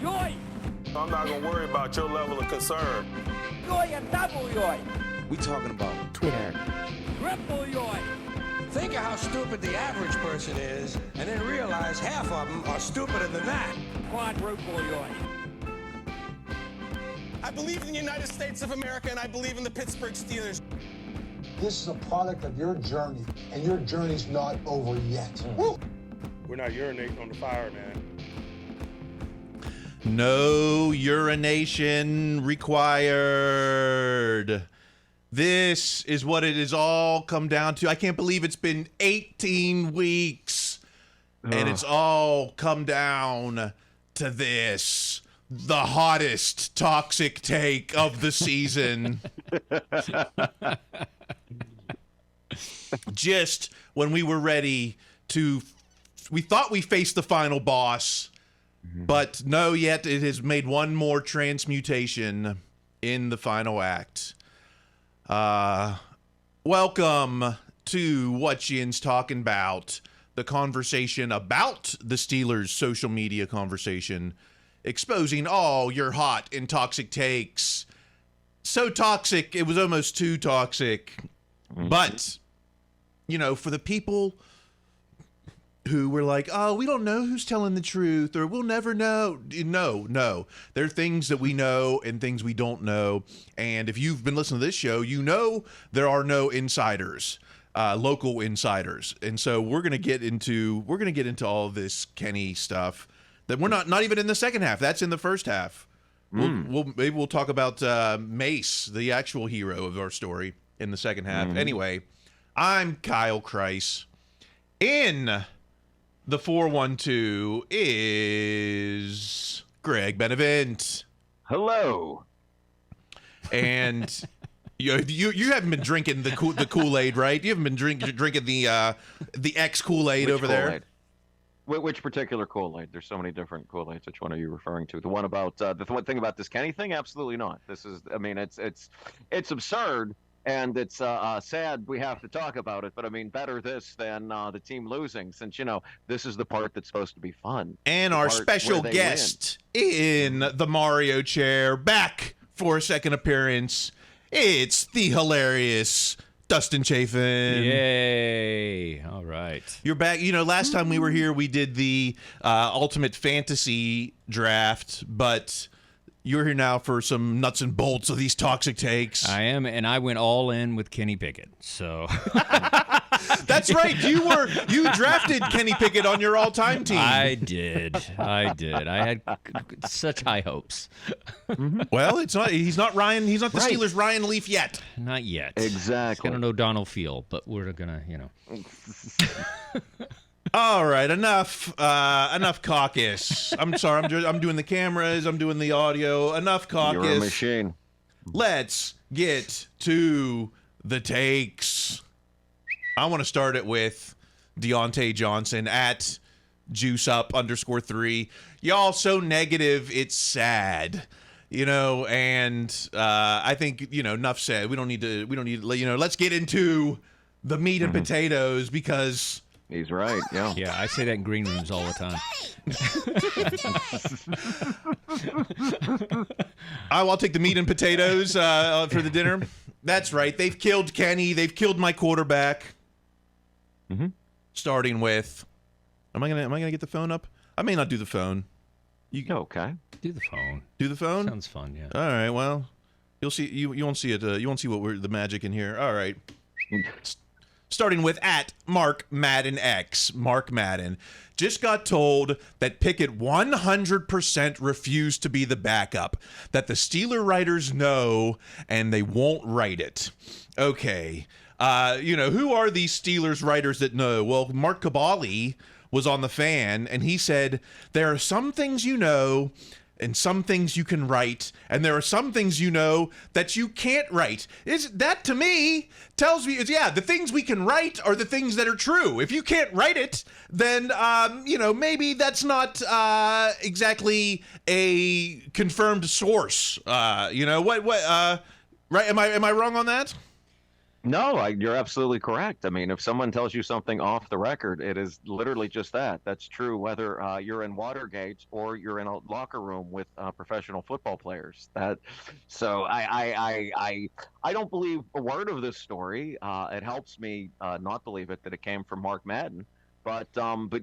Yoy! I'm not gonna worry about your level of concern. Yoy and double yoy! We talking about Twitter. Triple yoy! Think of how stupid the average person is, and then realize half of them are stupider than that. Quadruple yoy! I believe in the United States of America, and I believe in the Pittsburgh Steelers. This is a product of your journey, and your journey's not over yet. Woo! We're not urinating on the fire, man. No urination required. This is what it has all come down to. I can't believe it's been 18 weeks and it's all come down to this. The hottest toxic take of the season. Just when we were ready to, we thought we faced the final boss. But no, yet it has made one more transmutation in the final act. Welcome to What Yin's Talking About, the conversation about the Steelers' social media conversation, exposing all your hot and toxic takes. So toxic, it was almost too toxic. But, you know, for the people who were like, oh, we don't know who's telling the truth, or we'll never know. No. There are things that we know and things we don't know. And if you've been listening to this show, you know there are no insiders, local insiders. And so we're gonna get into all of this Kenny stuff that we're not even in the second half. That's in the first half. Maybe we'll talk about Mase, the actual hero of our story, in the second half. Anyway, I'm Kyle Kreis. In the 412 is Greg Benevent. Hello. And you haven't been drinking the Kool-Aid, right? You haven't been drinking the X Kool-Aid over there. Which particular Kool-Aid? There's so many different Kool-Aids. Which one are you referring to? The one about the one thing about this Kenny thing? Absolutely not. This is, I mean, it's absurd. And it's sad we have to talk about it, but I mean, better this than the team losing, since, you know, this is the part that's supposed to be fun. And our special guest in the Mario chair, back for a second appearance, it's the hilarious Dustin Chafin. Yay. All right. You're back. You know, last time we were here, we did the Ultimate Fantasy draft, but you're here now for some nuts and bolts of these toxic takes. I am, and I went all in with Kenny Pickett. So that's right. You drafted Kenny Pickett on your all-time team. I did. I had such high hopes. Well, he's not Ryan. He's not the Steelers' Ryan Leaf yet. Not yet. Exactly. He's got an O'Donnell feel, but we're gonna, you know. All right, enough caucus. I'm sorry, I'm doing the cameras, I'm doing the audio. Enough caucus. You're a machine. Let's get to the takes. I want to start it with Deontay Johnson at JuiceUp_3. Y'all so negative, it's sad. You know, and I think, you know, enough said. We don't need to, you know, let's get into the meat and potatoes, because he's right, yeah. Yeah, I say that in green rooms all the time. I'll take the meat and potatoes for the dinner. That's right. They've killed Kenny. They've killed my quarterback. Starting with, am I gonna get the phone up? I may not do the phone. Okay? Do the phone. Do the phone? Sounds fun, yeah. All right. Well, you'll see. You won't see it. You won't see the magic in here. All right. Starting with at Mark Madden X. Mark Madden just got told that Pickett 100% refused to be the backup, that the Steeler writers know and they won't write it. Okay. You know, who are these Steelers writers that know? Well, Mark Cabali was on the Fan, and he said, there are some things you know and some things you can write, and there are some things you know that you can't write. That, to me, tells me, the things we can write are the things that are true. If you can't write it, then, you know, maybe that's not exactly a confirmed source. You know, right? Am I wrong on that? No, you're absolutely correct. I mean, if someone tells you something off the record, it is literally just that. That's true whether you're in Watergate or you're in a locker room with professional football players. So I don't believe a word of this story. It helps me not believe it that it came from Mark Madden. But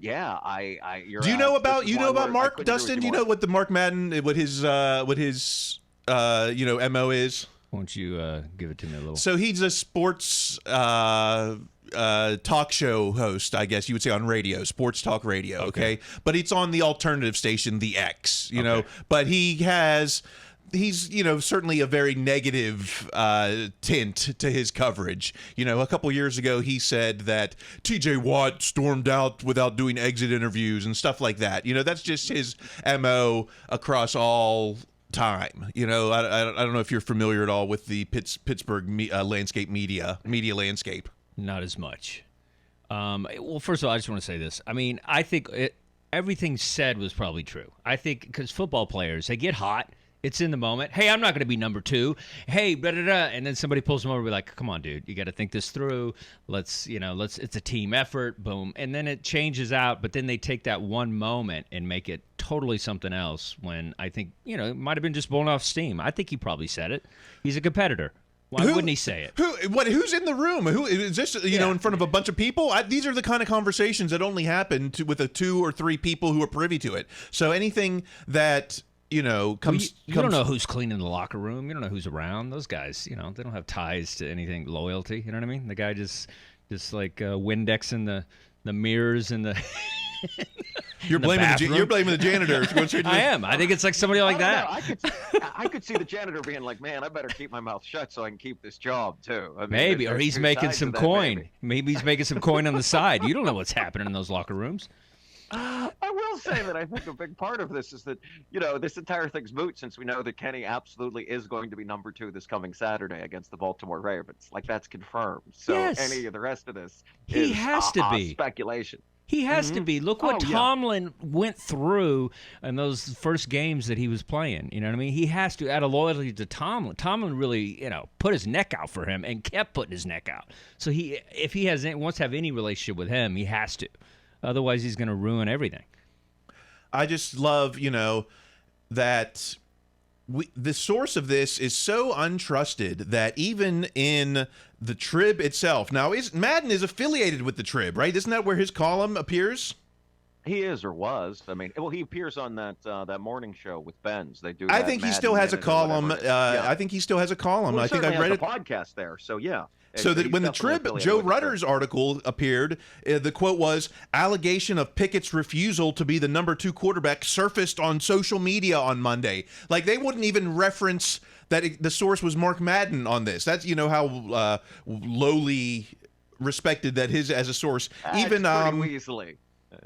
yeah, you're. Do you know about Mark, Dustin? Do you know what the Mark Madden, what his MO is? Won't you give it to me a little? So he's a sports talk show host, I guess you would say, on radio, sports talk radio, okay? But it's on the alternative station, the X, you know. But he's, certainly a very negative tint to his coverage. You know, a couple years ago, he said that TJ Watt stormed out without doing exit interviews and stuff like that. You know, that's just his MO across all time. You know, I don't know if you're familiar at all with the Pittsburgh media landscape. Not as much. Well, first of all, I just want to say this. I mean, I think everything said was probably true. I think because football players, they get hot. It's in the moment. Hey, I'm not going to be number 2. Hey, and then somebody pulls them over and be like, come on, dude, you got to think this through. It's a team effort. Boom. And then it changes out, but then they take that one moment and make it totally something else when I think, it might have been just blown off steam. I think he probably said it. He's a competitor. Why wouldn't he say it? Who's in the room? Who is this? In front of a bunch of people? These are the kind of conversations that only happen with 2 or 3 people who are privy to it. So anything that comes. You don't know who's cleaning the locker room. You don't know who's around. Those guys, they don't have ties to anything loyalty. You know what I mean? The guy just like Windexing the mirrors and the. You're blaming the janitor. I am. I think it's like somebody like that. I could see the janitor being like, "Man, I better keep my mouth shut so I can keep this job too." I mean, maybe, or he's making some coin. Maybe he's making some coin on the side. You don't know what's happening in those locker rooms. I will say that I think a big part of this is that, this entire thing's moot since we know that Kenny absolutely is going to be number 2 this coming Saturday against the Baltimore Ravens. Like, that's confirmed. So any of the rest of this he has to be speculation. He has to be. Look what Tomlin went through in those first games that he was playing. You know what I mean? He has to, out of loyalty to Tomlin. Tomlin really, put his neck out for him and kept putting his neck out. So if he wants to have any relationship with him, he has to. Otherwise, he's going to ruin everything. I just love, that the source of this is so untrusted that even in the Trib itself. Now, Madden is affiliated with the Trib, right? Isn't that where his column appears? He is or was. I mean, he appears on that morning show with Benz. They do. I think he still has a column. I think he still has a column. Well, I think I read it. Podcast there. So yeah. So that when the Trib, Joe Rudder's article appeared, the quote was, "Allegation of Pickett's refusal to be the number 2 quarterback surfaced on social media on Monday." Like, they wouldn't even reference that the source was Mark Madden on this. That's how lowly respected that is as a source. Even Weasley.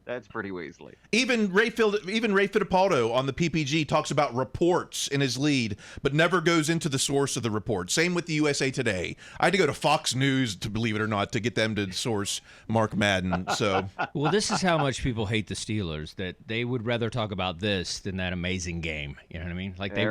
That's pretty Weasley. Even Ray Fittipaldo on the PPG talks about reports in his lead, but never goes into the source of the report. Same with the USA Today. I had to go to Fox News, to believe it or not, to get them to source Mark Madden. So, well, this is how much people hate the Steelers, that they would rather talk about this than that amazing game. You know what I mean? Like, they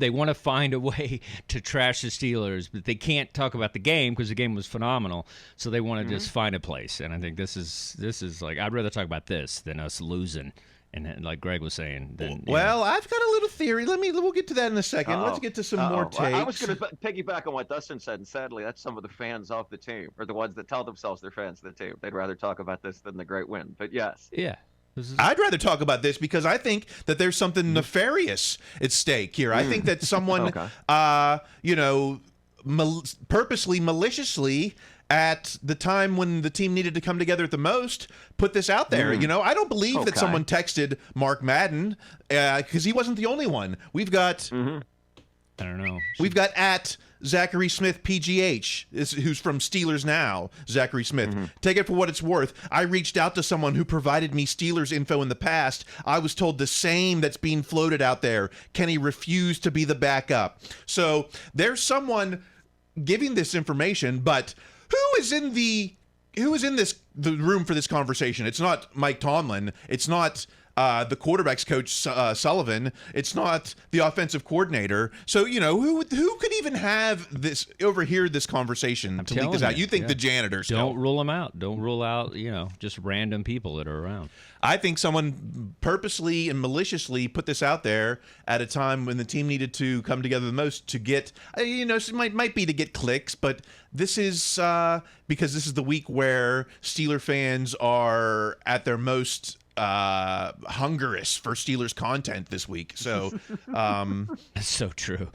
want to find a way to trash the Steelers, but they can't talk about the game because the game was phenomenal. So they want to just find a place. And I think this is like, I'd rather talk about this than us losing, and like Greg was saying. Well, I've got a little theory. We'll get to that in a second. Let's get to some more takes. I was going to piggyback on what Dustin said, and sadly, that's some of the fans of the team, or the ones that tell themselves they're fans of the team. They'd rather talk about this than the great win. But yes, yeah. I'd rather talk about this because I think that there's something nefarious at stake here. I think that someone, purposely, maliciously, at the time when the team needed to come together at the most, put this out there. I don't believe that someone texted Mark Madden because he wasn't the only one. We've got, I don't know. We've got at Zachary Smith PGH, who's from Steelers Now, Zachary Smith. Take it for what it's worth. I reached out to someone who provided me Steelers info in the past. I was told the same that's being floated out there. Kenny refused to be the backup. So there's someone giving this information, but who is in the room for this conversation? It's not Mike Tomlin. It's not the quarterback's coach Sullivan. It's not the offensive coordinator. So who could even have this overhear this conversation to leak this out? You think the janitor? Don't rule them out. Don't rule out just random people that are around. I think someone purposely and maliciously put this out there at a time when the team needed to come together the most to get, it might be to get clicks, but this is because this is the week where Steeler fans are at their most hungerous for Steelers content this week. So that's so true.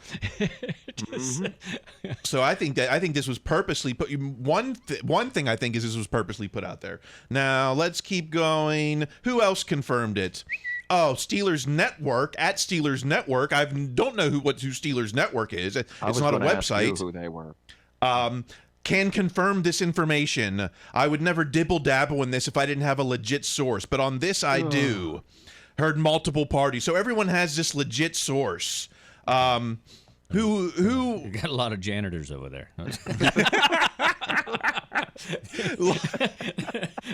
So I think this was purposely put. One thing I think is this was purposely put out there. Now let's keep going. Who else confirmed it? Oh, Steelers Network at Steelers Network. I don't know who Steelers Network is. It's not a website. Ask you who they were. Can confirm this information. I would never dibble-dabble in this if I didn't have a legit source, but on this I do. Heard multiple parties. So everyone has this legit source. Who You got a lot of janitors over there.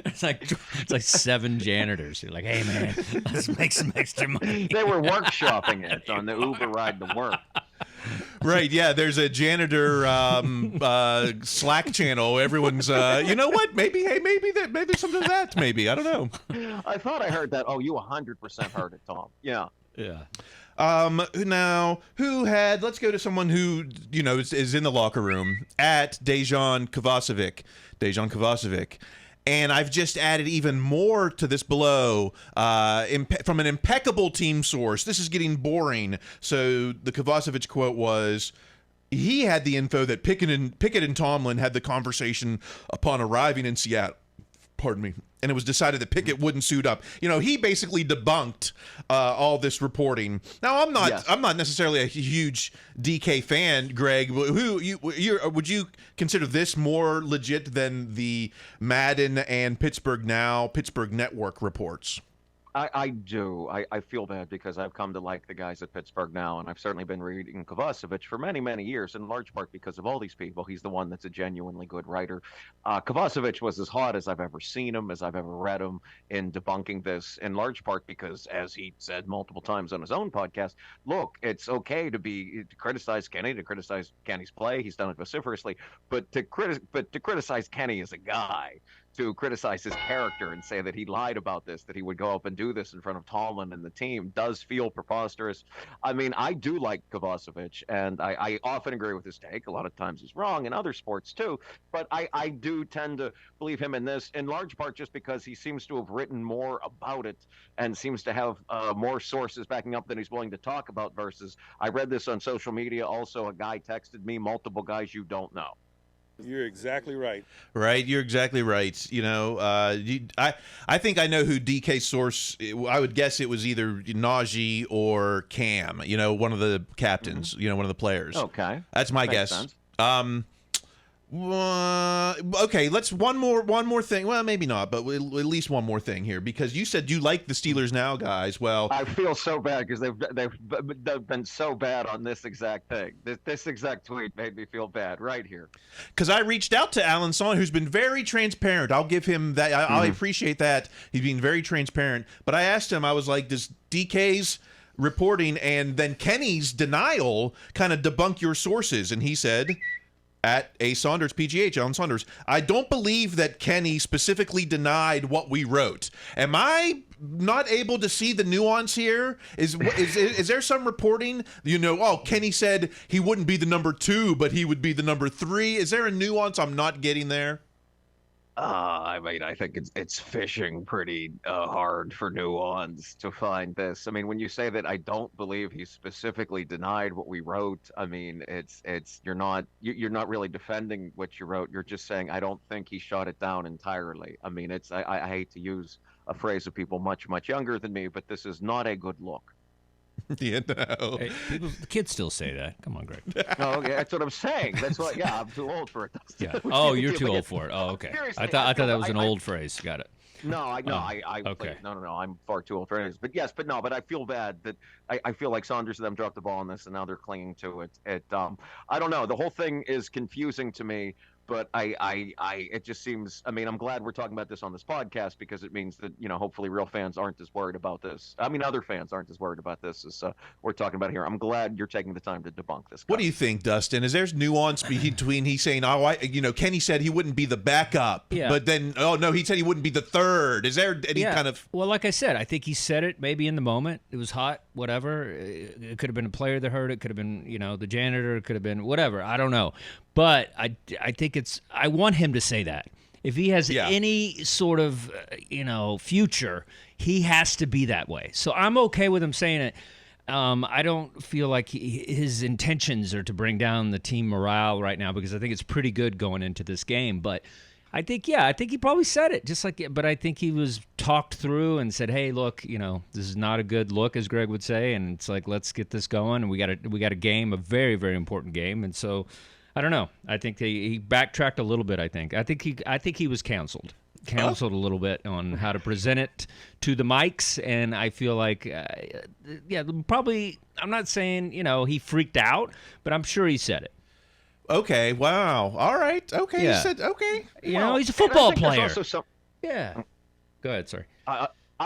It's like 7 janitors. You're like, hey man, let's make some extra money. They were workshopping it on the Uber ride to work. Right, yeah, there's a janitor Slack channel. Everyone's you know what? Maybe there's something to that, maybe. I don't know. I thought I heard that. Oh, you 100% heard it, Tom. Yeah. Yeah. Now, let's go to someone who, is in the locker room at Dejan Kovacevic. And I've just added even more to this below from an impeccable team source. This is getting boring. So the Kovacevic quote was, he had the info that Pickett and Tomlin had the conversation upon arriving in Seattle. Pardon me. And it was decided that Pickett wouldn't suit up. He basically debunked all this reporting. Now, I'm not necessarily a huge DK fan, Greg. Would you consider this more legit than the Madden and Pittsburgh Network reports? I do. I feel bad because I've come to like the guys at Pittsburgh now, and I've certainly been reading Kovacevic for many, many years, in large part because of all these people. He's the one that's a genuinely good writer. Kovacevic was as hot as I've ever seen him, as I've ever read him, in debunking this, in large part because, as he said multiple times on his own podcast, look, it's okay to criticize Kenny, to criticize Kenny's play. He's done it vociferously, but to criticize Kenny as a guy, to criticize his character and say that he lied about this, that he would go up and do this in front of Tomlin and the team, does feel preposterous. I mean, I do like Kovacevic, and I often agree with his take. A lot of times he's wrong in other sports too, but I do tend to believe him in this, in large part just because he seems to have written more about it and seems to have more sources backing up than he's willing to talk about, versus, I read this on social media also, a guy texted me, multiple guys you don't know. You're exactly right. Right, you're exactly right. I think I know who DK's source. I would guess it was either Najee or Cam. One of the captains. One of the players. Okay, that's my guess. Sense. Okay, let's one more thing. Well, maybe not, but at least one more thing here, because you said you like the Steelers now, guys. Well, I feel so bad because they've been so bad on this exact thing. This exact tweet made me feel bad right here. Because I reached out to Alan Son, who's been very transparent. I'll give him that. I appreciate that. He's being very transparent. But I asked him, I was like, does DK's reporting and then Kenny's denial kind of debunk your sources? And he said, at A. Saunders, PGH, Alan Saunders, I don't believe that Kenny specifically denied what we wrote. Am I not able to see the nuance here? Is there some reporting, Kenny said he wouldn't be the number 2, but he would be the number 3? Is there a nuance I'm not getting there? I mean, I think it's fishing pretty hard for nuance to find this. I mean, when you say that I don't believe he specifically denied what we wrote, I mean, it's you're not really defending what you wrote. You're just saying I don't think he shot it down entirely. I mean, I hate to use a phrase of people much, much younger than me, but this is not a good look. Yeah, no. Hey, the kids still say that. Come on, Greg. Oh, yeah, that's what I'm saying. That's what. Yeah, I'm too old for it. Yeah. Oh, you're too old for it. Oh, okay. I thought that was an old phrase. Got it. No, okay. No, I'm far too old for it. But yes, but I feel bad that I feel like Saunders and them dropped the ball on this, and now they're clinging to it. I don't know. The whole thing is confusing to me But it just seems. I mean, I'm glad we're talking about this on this podcast because it means that hopefully real fans aren't as worried about this. I mean, other fans aren't as worried about this as we're talking about here. I'm glad you're taking the time to debunk this. What do you think, Dustin? Is there's nuance between he's saying, Kenny said he wouldn't be the backup, but then, oh no, he said he wouldn't be the third. Is there any kind of? Well, like I said, I think he said it maybe in the moment. It was hot, whatever. It could have been a player that heard it. Could have been, the janitor. It could have been whatever. I don't know. But I think I want him to say that. If he has any sort of, future, he has to be that way. So I'm okay with him saying it. I don't feel like his intentions are to bring down the team morale right now because I think it's pretty good going into this game. But I think he probably said it but I think he was talked through and said, hey, look, this is not a good look, as Greg would say. And it's like, let's get this going. And we got a game, a very, very important game. And so I don't know. I think he backtracked a little bit. I think he was counseled a little bit on how to present it to the mics, and I feel like, probably. I'm not saying he freaked out, but I'm sure he said it. Okay. Wow. All right. Okay. Yeah. He said okay. He's a football player. Yeah. Go ahead. Sorry.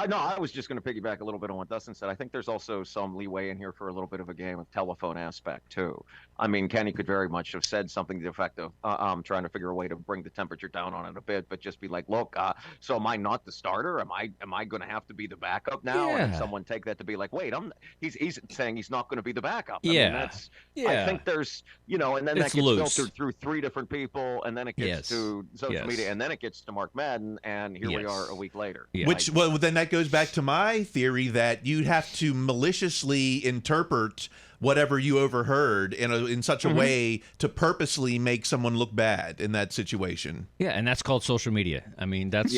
No, I was just going to piggyback a little bit on what Dustin said. I think there's also some leeway in here for a little bit of a game of telephone aspect, too. I mean, Kenny could very much have said something to the effect of, I'm trying to figure a way to bring the temperature down on it a bit, but just be like, look, so am I not the starter? Am I going to have to be the backup now? Yeah. And someone take that to be like, wait, he's saying he's not going to be the backup. I mean, I think there's, and then that gets filtered through 3 different people, and then it gets to social media, and then it gets to Mark Madden, and here we are a week later. Yeah. Then that goes back to my theory that you'd have to maliciously interpret whatever you overheard in such a way to purposely make someone look bad in that situation. Yeah, and that's called social media. I mean, that's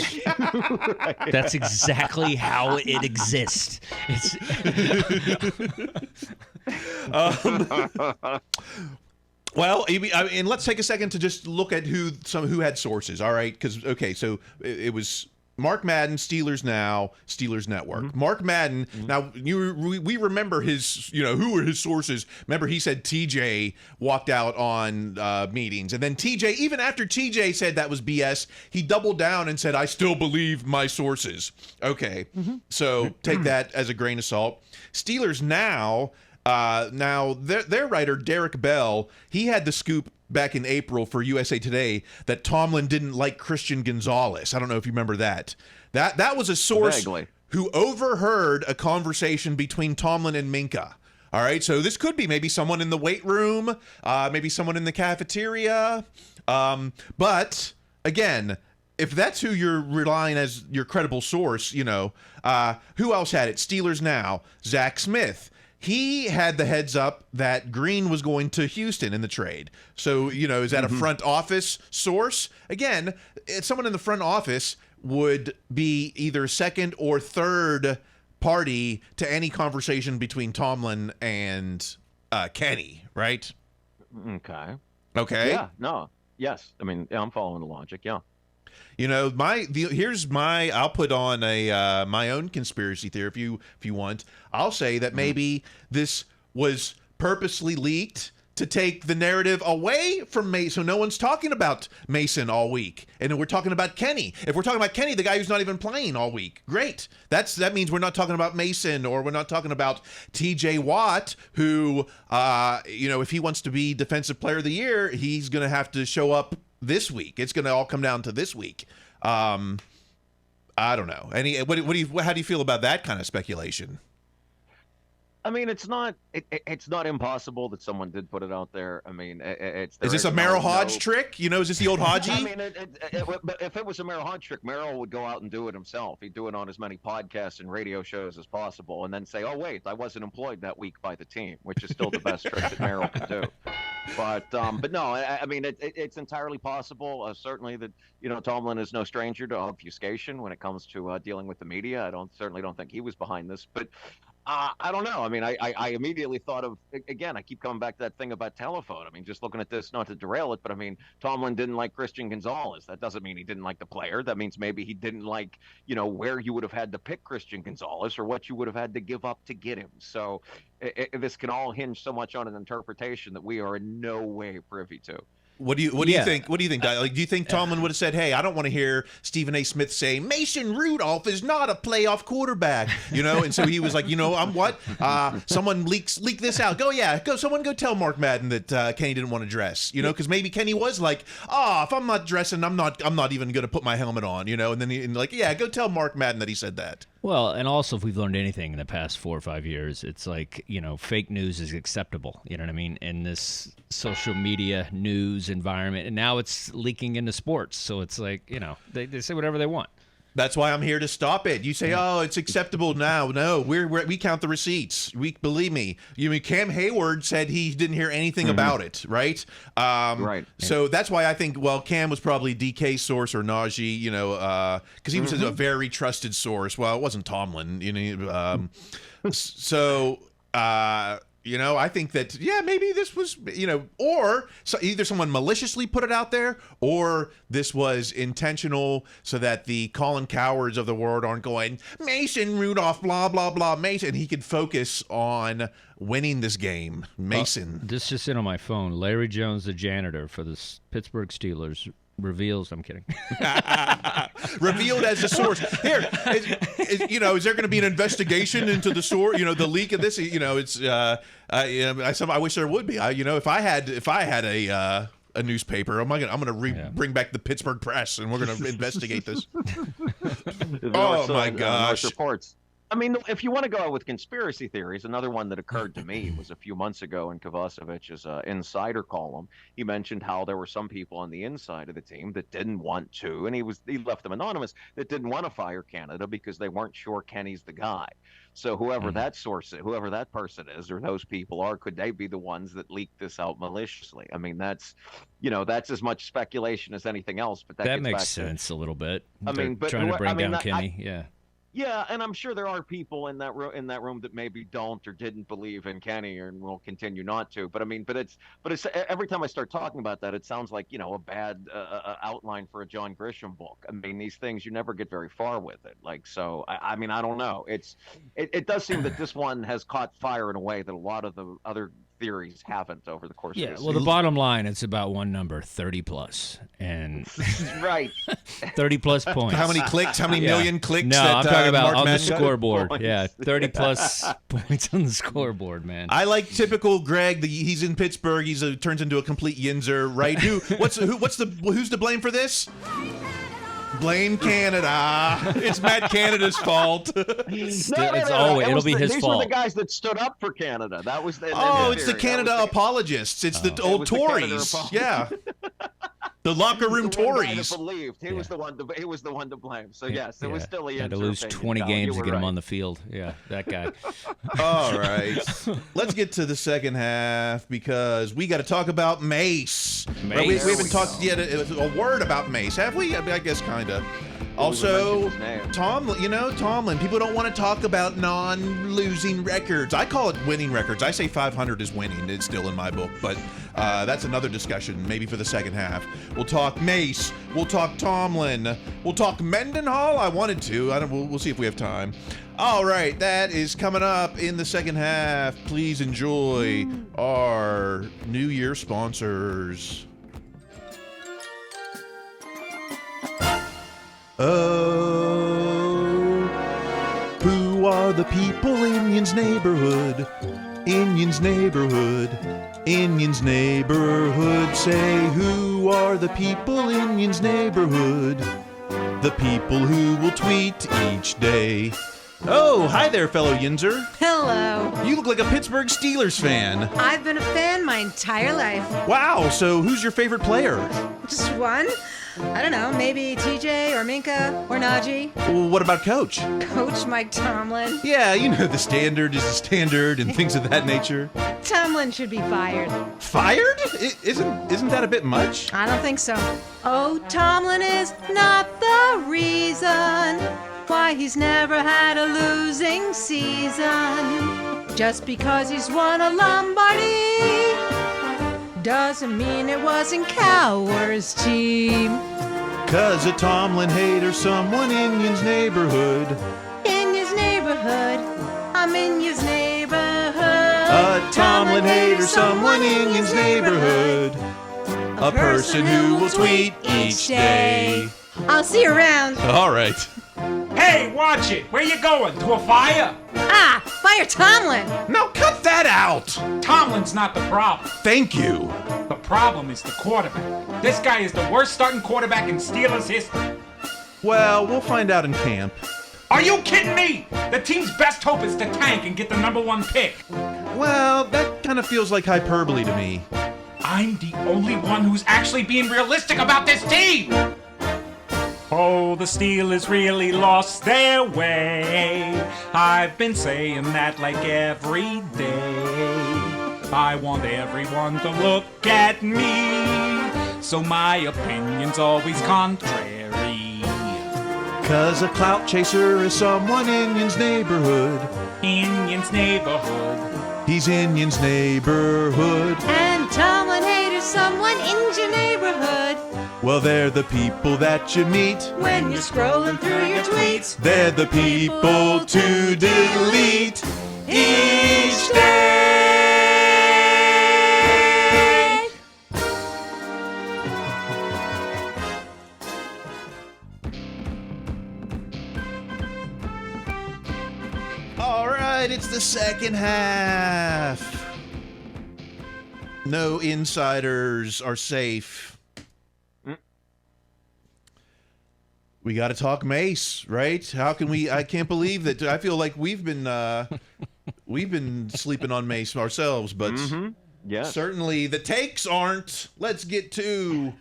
that's exactly how it exists. Well, and let's take a second to just look at who had sources. All right, because so it was Mark Madden, Steelers Now, Steelers Network. Mm-hmm. Mark Madden. Mm-hmm. Now we remember his, who were his sources. Remember, he said TJ walked out on meetings, and then TJ, even after TJ said that was BS, he doubled down and said, "I still believe my sources." Okay, so take that as a grain of salt. Steelers Now. Now, their writer, Derek Bell, he had the scoop back in April for USA Today that Tomlin didn't like Christian Gonzalez. I don't know if you remember that. That was a source who overheard a conversation between Tomlin and Minka. All right, so this could be maybe someone in the weight room, maybe someone in the cafeteria. But, again, if that's who you're relying as your credible source, who else had it? Steelers Now, Zach Smith. He had the heads up that Green was going to Houston in the trade. So, is that a front office source? Again, someone in the front office would be either second or third party to any conversation between Tomlin and Kenny, right? Okay. Yeah. No. Yes. I mean, I'm following the logic. Yeah. I'll put on my own conspiracy theory if you want. I'll say that maybe this was purposely leaked to take the narrative away from Mason, so no one's talking about Mason all week, and we're talking about Kenny. If we're talking about Kenny, the guy who's not even playing all week, great. That means we're not talking about Mason, or we're not talking about T.J. Watt, who if he wants to be Defensive Player of the Year, he's going to have to show up this week. It's going to all come down to this week. I don't know. How do you feel about that kind of speculation? I mean, it's not impossible that someone did put it out there. I mean, is this a Merrill Hodge trick? Is this the old Hodgie? I mean, but if it was a Merrill Hodge trick, Merrill would go out and do it himself. He'd do it on as many podcasts and radio shows as possible, and then say, "Oh wait, I wasn't employed that week by the team," which is still the best trick that Merrill can do. But no, I mean, it's entirely possible. Certainly that Tomlin is no stranger to obfuscation when it comes to dealing with the media. I certainly don't think he was behind this, but. I don't know. I mean, I immediately thought of, again, I keep coming back to that thing about telephone. I mean, just looking at this, not to derail it, but I mean, Tomlin didn't like Christian Gonzalez. That doesn't mean he didn't like the player. That means maybe he didn't like, where you would have had to pick Christian Gonzalez or what you would have had to give up to get him. So this can all hinge so much on an interpretation that we are in no way privy to. What do you think? What do you think? Like, do you think Tomlin would have said, "Hey, I don't want to hear Stephen A. Smith say Mason Rudolph is not a playoff quarterback," and so he was like, I'm what? Someone leak this out. Someone go tell Mark Madden that Kenny didn't want to dress. Because maybe Kenny was like, if I'm not dressing, I'm not even going to put my helmet on. And then go tell Mark Madden that he said that. Well, and also if we've learned anything in the past 4 or 5 years, it's like, fake news is acceptable. You know what I mean? In this social media news environment, and now it's leaking into sports. So it's like, they say whatever they want. That's why I'm here to stop it. You say, it's acceptable now. No, we count the receipts. Believe me. Cam Hayward said he didn't hear anything about it, right? Right. So that's why I think, Cam was probably DK's source or Najee, because he was a very trusted source. Well, it wasn't Tomlin, I think that, maybe this was, or either someone maliciously put it out there, or this was intentional so that the Colin Cowards of the world aren't going, Mason Rudolph, blah, blah, blah, Mason. He could focus on winning this game. Mason. This just in on my phone. Larry Jones, the janitor for the Pittsburgh Steelers, reveals. I'm kidding. Revealed as the source. Here, is there going to be an investigation into the source? The leak of this. It's. I wish there would be. If I had a newspaper, I'm gonna bring back the Pittsburgh Press, and we're gonna investigate this. Oh my gosh! Reports. I mean, if you want to go with conspiracy theories, another one that occurred to me was a few months ago in Kovacevic's insider column. He mentioned how there were some people on the inside of the team that didn't want to, and he left them anonymous, that didn't want to fire Canada because they weren't sure Kenny's the guy. So whoever that person is, or those people are, could they be the ones that leaked this out maliciously? I mean, that's as much speculation as anything else. But that makes sense a little bit. I mean, but trying to bring down Kenny, Yeah, and I'm sure there are people in that room that maybe don't or didn't believe in Kenny and will continue not to. But I mean, but it's every time I start talking about that, it sounds like a bad outline for a John Grisham book. I mean, these things you never get very far with it. Like, so I mean, I don't know. It does seem that this one has caught fire in a way that a lot of the other theories haven't over the course of this well, the bottom line, it's about one number, 30 plus, and right, 30 plus points. How many clicks? How many million clicks? No, I'm talking about Mark on Madden the scoreboard. 30 plus points on the scoreboard, man. I like typical Greg. He's in Pittsburgh. He turns into a complete yinzer, right? Who's to blame for this? Blame Canada. It's Matt Canada's fault. It'll be his fault. These were the guys that stood up for Canada. That was it's the Canada apologists. It's the old Tories. Yeah. The locker room Tories. He was the one to blame. So yes, it was still a had to lose 20 games to get him on the field. Yeah, that guy. All right, let's get to the second half because we got to talk about Mase. Mase. We haven't talked yet a word about Mase, have we? I guess kind of. Also, Tomlin. People don't want to talk about non-losing records. I call it winning records. I say 500 is winning. It's still in my book, but that's another discussion, maybe for the second half. We'll talk Mase. We'll talk Tomlin. We'll talk Mendenhall. I wanted to. We'll see if we have time. All right, that is coming up in the second half. Please enjoy our New Year sponsors. Oh, who are the people in Yin's neighborhood? In Yin's neighborhood, in Yin's neighborhood. Say, who are the people in Yin's neighborhood? The people who will tweet each day. Oh, hi there, fellow Yinzer. Hello. You look like a Pittsburgh Steelers fan. I've been a fan my entire life. Wow, so who's your favorite player? Just one? I don't know, maybe TJ or Minka or Najee. Well, what about Coach? Coach Mike Tomlin. Yeah, the standard is the standard and things of that nature. Tomlin should be fired. Fired? Isn't that a bit much? I don't think so. Oh, Tomlin is not the reason why he's never had a losing season. Just because he's won a Lombardi doesn't mean it wasn't Cowher's team. 'Cause a Tomlin hater, someone in Yin's neighborhood. In his neighborhood, I'm in his neighborhood. A Tomlin hater, someone in Yin's neighborhood. A person who will tweet each day. I'll see you around. All right. Hey, watch it. Where you going? To a fire? Ah, fire Tomlin. No, cut that out. Tomlin's not the problem. Thank you. The problem is the quarterback. This guy is the worst starting quarterback in Steelers history. Well, we'll find out in camp. Are you kidding me? The team's best hope is to tank and get the #1 pick. Well, that kind of feels like hyperbole to me. I'm the only one who's actually being realistic about this team. Oh, the Steelers really lost their way. I've been saying that like every day. I want everyone to look at me, so my opinion's always contrary. 'Cause a clout chaser is someone in Inion's neighborhood. Inion's neighborhood. He's Inion's neighborhood. And Tomlin haters, someone in your neighborhood. Well, they're the people that you meet When you're scrolling through your tweets, they're the people to delete each day. All right, it's the second half. No insiders are safe. We got to talk Mase, right? How can we? I can't believe that. I feel like we've been sleeping on Mase ourselves, but Yes. certainly the takes aren't. Let's get to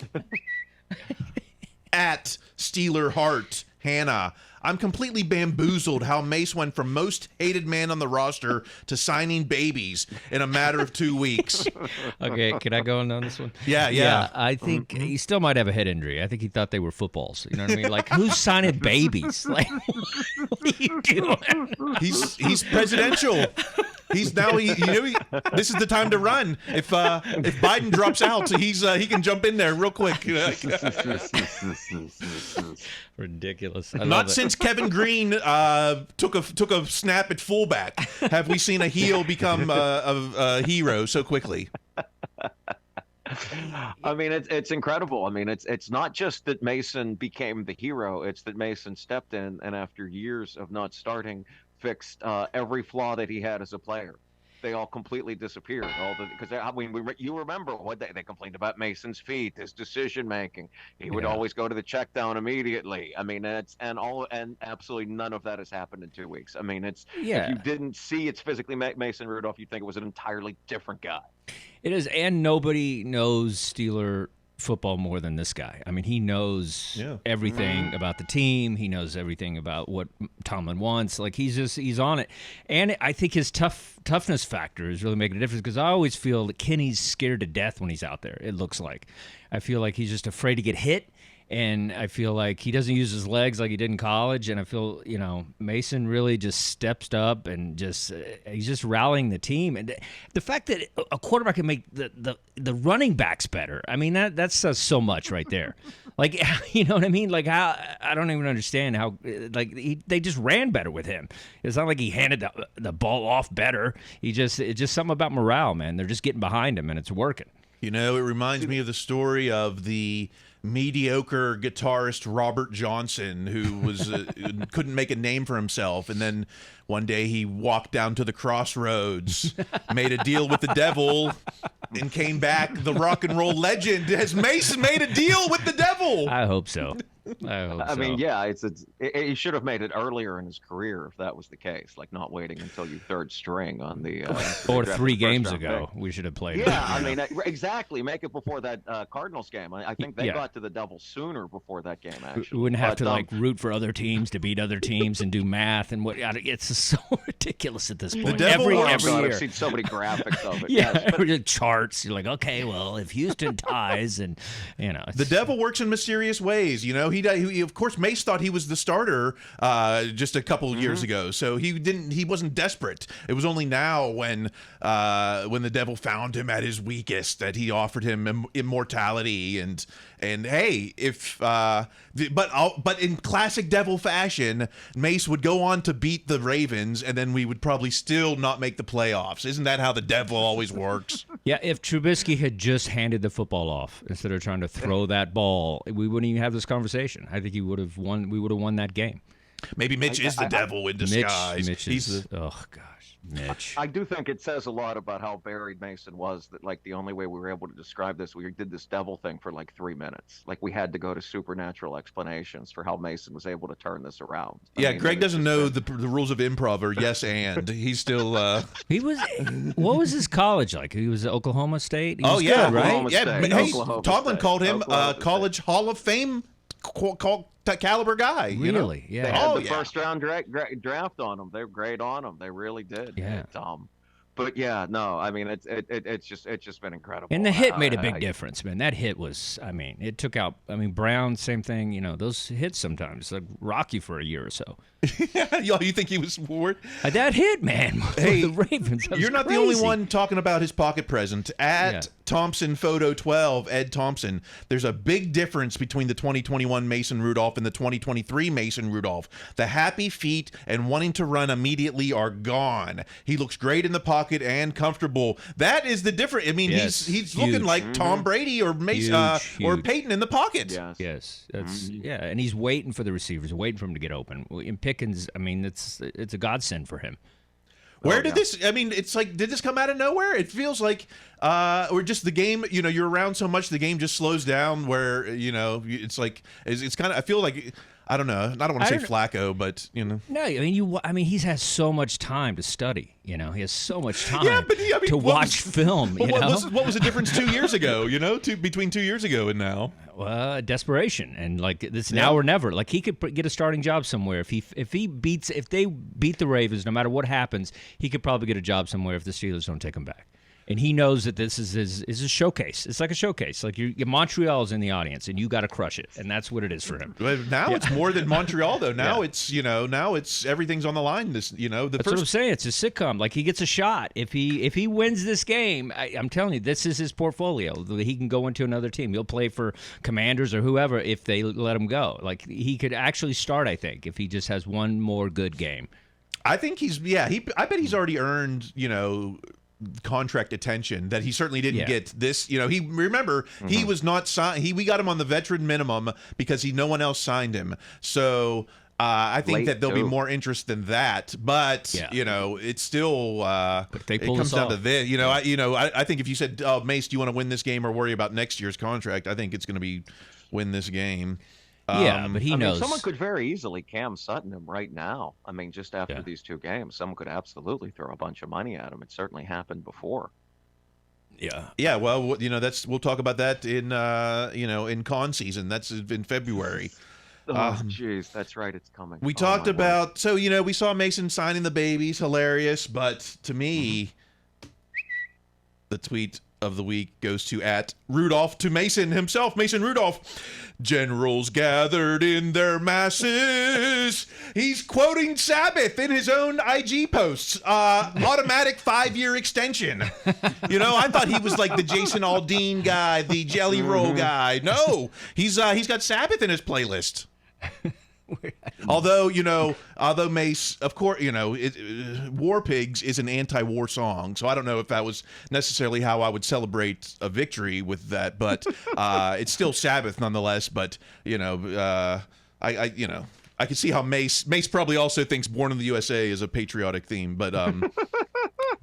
at Steeler Heart Hannah. I'm completely bamboozled how Mase went from most hated man on the roster to signing babies in a matter of 2 weeks. Okay, can I go on this one? Yeah. I think he still might have a head injury. I think he thought they were footballs. You know what I mean? Like, who's signing babies? Like, what are you doing? He's presidential. He's now this is the time to run. If Biden drops out, he can jump in there real quick. Ridiculous. Not since Kevin Green took a snap at fullback have we seen a heel become a hero so quickly. I mean, it's incredible. I mean, it's not just that Mason became the hero; it's that Mason stepped in and after years of not starting, fixed every flaw that he had as a player. They all completely disappeared. You remember what they complained about Mason's feet, his decision making. He would always go to the check down immediately. I mean, and absolutely none of that has happened in 2 weeks. I mean, if you didn't see it's physically Mason Rudolph, you'd think it was an entirely different guy. It is, and nobody knows Steeler football more than this guy. I mean, he knows everything about the team. He knows everything about what Tomlin wants. Like, he's on it. And I think his toughness factor is really making a difference, because I always feel that Kenny's scared to death when he's out there, it looks like. I feel like he's just afraid to get hit. And I feel like he doesn't use his legs like he did in college. And I feel, Mason really just steps up and he's just rallying the team. And the fact that a quarterback can make the running backs better, I mean, that says so much right there. Like, you know what I mean? Like, how, I don't even understand how, like, they just ran better with him. It's not like he handed the ball off better. It's just something about morale, man. They're just getting behind him, and it's working. It reminds me of the story of the mediocre guitarist Robert Johnson, who was couldn't make a name for himself, and then one day he walked down to the crossroads, made a deal with the devil, and came back the rock and roll legend. Has Mason made a deal with the devil? I hope so. I mean, yeah, he should have made it earlier in his career if that was the case, like not waiting until you third string on the or 3 games ago. We should have played. Yeah, I mean, exactly. Make it before that Cardinals game. I think they got to the double sooner before that game. Actually, we wouldn't have to root for other teams to beat other teams and do math and what. It's so ridiculous at this point. Every year, I've seen so many graphics of it. Yeah, but charts. You're like, okay, well, if Houston ties, and the devil works in mysterious ways. He of course, Mase thought he was the starter just a couple years ago, so he wasn't desperate. It was only now when the devil found him at his weakest that he offered him immortality and hey, but in classic devil fashion, Mase would go on to beat the Ravens, and then we would probably still not make the playoffs. Isn't that how the devil always works? Yeah, if Trubisky had just handed the football off instead of trying to throw that ball, we wouldn't even have this conversation. I think he would have won. We would have won that game. Maybe Mitch is the devil in disguise. Mitch is, oh gosh, Mitch. I do think it says a lot about how buried Mason was. That like the only way we were able to describe this, we did this devil thing for like 3 minutes. Like we had to go to supernatural explanations for how Mason was able to turn this around. Yeah, Greg doesn't know the rules of improv or yes and. He's still. He was. What was his college like? He was at Oklahoma State. He was yeah, good, right? Oklahoma yeah. State. Hey, Oklahoma Tomlin State. called him Oklahoma college Hall of Fame caliber guy. You know? Really? They Yeah. had the first round draft on him. They were great on him. They really did. Yeah. But yeah, no, I mean it's just been incredible. And the hit made a big difference, man. That hit was, I mean, it took out. I mean, Brown, same thing. You know, those hits sometimes like rock you for a year or so. You think he was bored? That hit, man. Hey, the Ravens. You're not the only one talking about his pocket present. At Thompson Photo 12, Ed Thompson, there's a big difference between the 2021 Mason Rudolph and the 2023 Mason Rudolph. The happy feet and wanting to run immediately are gone. He looks great in the pocket and comfortable. That is the difference. I mean, he's looking like Tom Brady or Mason or Peyton in the pocket. Yes. That's yeah, and he's waiting for the receivers, waiting for him to get open. In Pickens, I mean, it's a godsend for him. Where did this? I mean, it's like, did this come out of nowhere? It feels like, or just the game. You know, you're around so much, the game just slows down. Where you know, it's like, it's kind of. I feel like, I don't know. I don't want to say Flacco, but you know. No, I mean, he has so much time to study. You know, he has so much time to what watch film. What was the difference 2 years ago? You know, between 2 years ago and now. Desperation, and like this now or never. Like he could get a starting job somewhere if they beat the Ravens, no matter what happens, he could probably get a job somewhere if the Steelers don't take him back. And he knows that this is a showcase. It's like a showcase. Like Montreal's in the audience, and you got to crush it, and that's what it is for him. Now it's more than Montreal, though. Now it's now it's everything's on the line. That's what I'm saying. It's a sitcom. Like he gets a shot if he wins this game. I'm telling you, this is his portfolio. He can go into another team. He'll play for Commanders or whoever if they let him go. Like he could actually start. I think if he just has one more good game. I think I bet he's already earned contract attention that he certainly didn't get this. You know, he was not signed. We got him on the veteran minimum because no one else signed him. So I think that there'll be more interest than that. But you know, it's still it comes down to this. You know, I think if you said, "Oh, Mace, do you want to win this game or worry about next year's contract?" I think it's going to be win this game. But he knows. Someone could very easily Cam Sutton him right now. I mean, just after these two games, someone could absolutely throw a bunch of money at him. It certainly happened before. Yeah. Well, you know, we'll talk about that in in con season. That's in February. Oh, jeez, that's right. It's coming. We talked about we saw Mason signing the babies. Hilarious, but to me, the tweet of the week goes to at Rudolph to Mason himself, Mason Rudolph. Generals gathered in their masses. He's quoting Sabbath in his own IG posts. Automatic 5-year extension. You know, I thought he was like the Jason Aldean guy, the Jelly Roll guy. No, he's got Sabbath in his playlist. Although Mace, of course, War Pigs is an anti-war song, so I don't know if that was necessarily how I would celebrate a victory with that, but it's still Sabbath nonetheless. But I can see how Mace probably also thinks "Born in the USA" is a patriotic theme, but a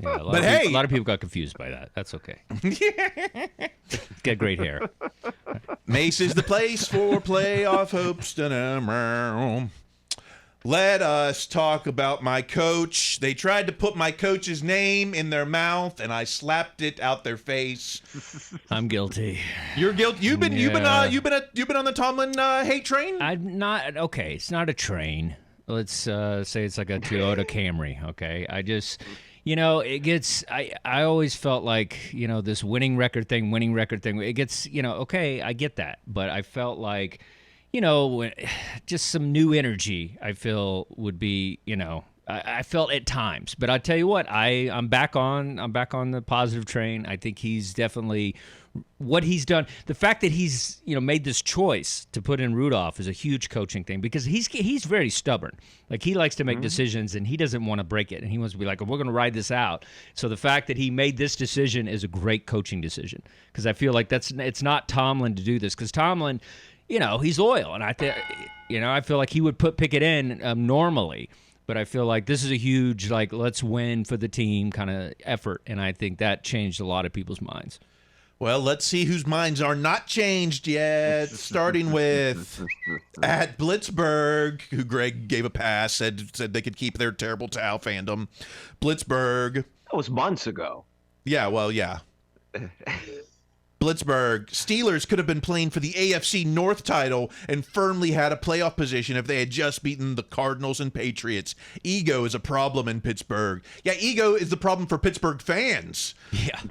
lot of people got confused by that. That's okay. Got great hair. Mace is the place for playoff hopes. Let us talk about my coach. They tried to put my coach's name in their mouth, and I slapped it out their face. I'm guilty. You're guilty. You've been on the Tomlin hate train. I'm not. Okay, it's not a train. Let's say it's like a Toyota Camry. Okay, I just. It gets, I always felt like, this winning record thing, it gets, okay, I get that. But I felt like, just some new energy, I feel would be, I felt at times, but I tell you what, I'm back on the positive train. I think he's definitely what he's done. The fact that he's made this choice to put in Rudolph is a huge coaching thing because he's very stubborn. Like he likes to make decisions and he doesn't want to break it, and he wants to be like, we're going to ride this out. So the fact that he made this decision is a great coaching decision because I feel like it's not Tomlin to do this because Tomlin, he's loyal, and I feel like he would put Pickett in normally. But I feel like this is a huge, let's win for the team kind of effort, and I think that changed a lot of people's minds. Well, let's see whose minds are not changed yet, starting with at Blitzburg, who Greg gave a pass, said they could keep their terrible Tau fandom. Blitzburg. That was months ago. Yeah, well, yeah. Blitzburg, Steelers could have been playing for the AFC North title and firmly had a playoff position if they had just beaten the Cardinals and Patriots. Ego is a problem in Pittsburgh. Yeah, ego is the problem for Pittsburgh fans. Yeah.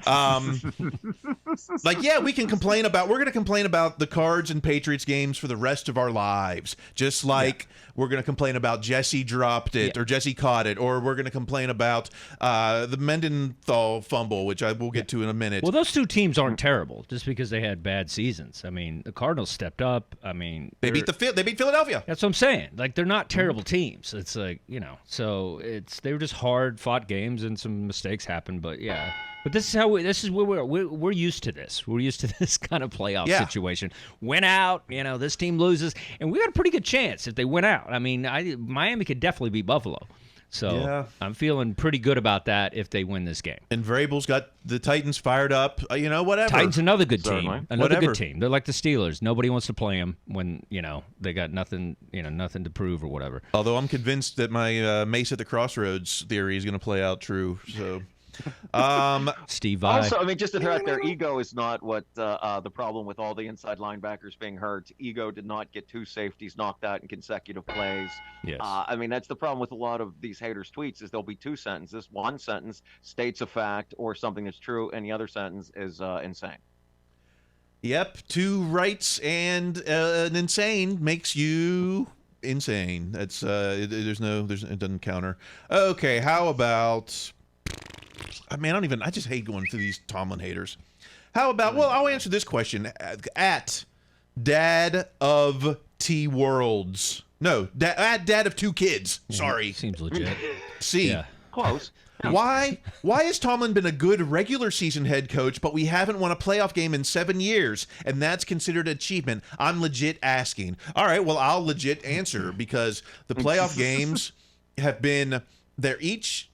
We can complain about, we're going to complain about the Cards and Patriots games for the rest of our lives. Just like we're going to complain about Jesse dropped it or Jesse caught it, or we're going to complain about the Mendenhall fumble, which I will get to in a minute. Well, those two teams aren't terrible just because they had bad seasons. I mean, the Cardinals stepped up. I mean, they beat Philadelphia. That's what I'm saying. Like, they're not terrible teams. It's like, so they were just hard fought games and some mistakes happened, but yeah. But this is where we're used to this. We're used to this kind of playoff situation. Win out, this team loses, and we got a pretty good chance if they win out. I mean, Miami could definitely beat Buffalo. So I'm feeling pretty good about that if they win this game. And Vrabel's got the Titans fired up. Whatever. Titans, another good team. Certainly. Another good team. They're like the Steelers. Nobody wants to play them when they got nothing to prove or whatever. Although I'm convinced that my Mace at the Crossroads theory is going to play out true. So. Steve Vai. Also, I mean, just to throw out there, ego is not what the problem with all the inside linebackers being hurt. Ego did not get 2 safeties knocked out in consecutive plays. Yes. I mean, that's the problem with a lot of these haters' tweets is there'll be 2 sentences. One sentence states a fact or something that's true, and the other sentence is insane. Yep, 2 rights and an insane makes you insane. That's it doesn't counter. Okay, how about? I just hate going through these Tomlin haters. How about, I'll answer this question. At Dad of T Worlds. No, at Dad of 2 Kids. Sorry. Seems legit. C. Yeah. Close. Why has Tomlin been a good regular season head coach, but we haven't won a playoff game in 7 years, and that's considered achievement? I'm legit asking. All right, well, I'll legit answer because the playoff games have been, they're each